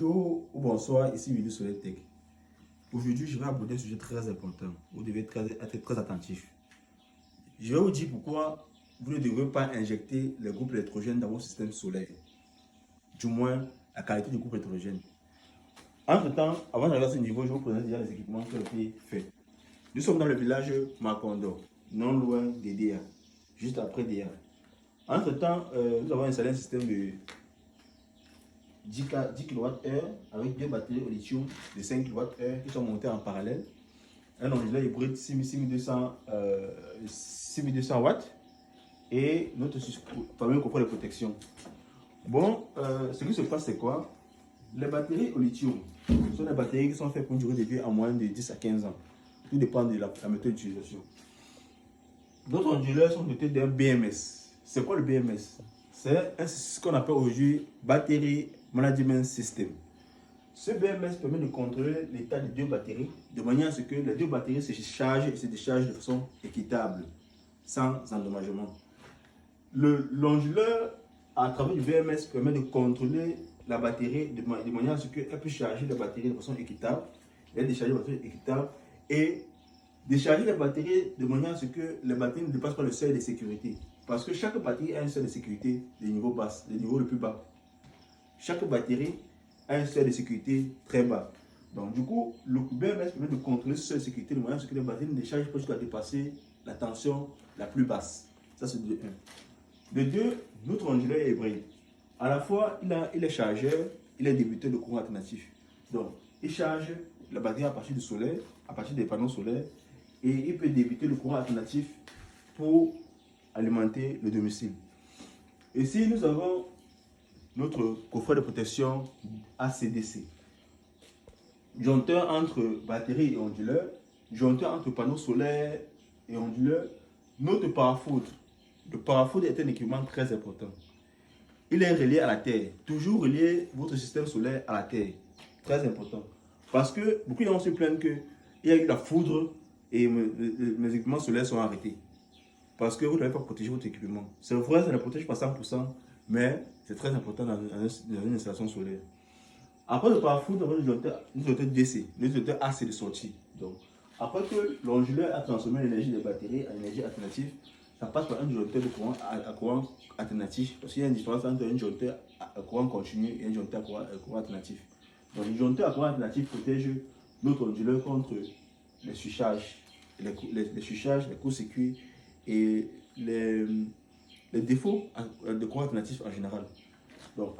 Bonjour ou bonsoir, ici Willy Soleil Tech. Aujourd'hui, je vais aborder un sujet très important. Vous devez être très attentif. Je vais vous dire pourquoi vous ne devez pas injecter les groupes électrogènes dans votre système solaire. Du moins, la qualité du groupe électrogène. Entre-temps, avant d'arriver à ce niveau, je vous présente déjà les équipements qui ont été faits. Nous sommes dans le village Macondo, non loin des DA, juste après DA. Entre-temps, nous avons installé un système de 10 kWh avec deux batteries au lithium de 5 kWh qui sont montées en parallèle. Un onduleur hybride 6200 watts et notre fameux coffret de protection. Bon, ce qui se passe, c'est quoi? Les batteries au lithium sont des batteries qui sont faites pour une durée de vie en moyenne de 10 à 15 ans. Tout dépend de la méthode d'utilisation. D'autres onduleurs sont dotés d'un BMS. C'est quoi le BMS? C'est ce qu'on appelle aujourd'hui Battery Management System. Ce BMS permet de contrôler l'état des deux batteries de manière à ce que les deux batteries se chargent et se déchargent de façon équitable, sans endommagement. L'onduleur, à travers le BMS, permet de contrôler la batterie de manière à ce qu'elle puisse charger la batterie de façon équitable, et décharger de façon équitable, et décharger la batterie de manière à ce que les batteries ne dépassent pas le seuil de sécurité. Parce que chaque batterie a un seuil de sécurité de niveau bas, le niveau le plus bas. Chaque batterie a un seuil de sécurité très bas. Donc du coup, le BMS permet de contrôler ce seuil de sécurité de manière à ce que les batteries ne déchargent pas jusqu'à dépasser la tension la plus basse. Ça c'est de 1. De 2, notre onduleur est hybride. À la fois, il est chargeur, il est débiteur de courant alternatif. Donc, il charge la batterie à partir du soleil, à partir des panneaux solaires, et il peut débiter le courant alternatif pour alimenter le domicile. Ici, nous avons notre coffret de protection ACDC. Jointeur entre batterie et onduleur, jointeur entre panneaux solaires et onduleur, notre parafoudre. Le parafoudre est un équipement très important. Il est relié à la terre. Toujours relier votre système solaire à la terre. Très important. Parce que beaucoup de gens se plaignent qu'il y a eu la foudre et mes équipements solaires sont arrêtés. Parce que vous n'avez pas protégé votre équipement. C'est vrai, ça ne protège pas 100%, mais c'est très important dans une installation solaire. Après le parafoudre, nous avons une jointeur DC, une jointeur AC de sortie. Donc, après que l'onduleur a transformé l'énergie des batteries en énergie alternative, ça passe par un jointeur de courant à courant alternatif. Parce qu'il y a une différence entre un jointeur à courant continu et un jointeur à courant alternatif. Donc, le jointeur à courant alternatif protège notre onduleur contre les surcharges, les courts-circuits et les défauts de courant alternatif en général. Donc,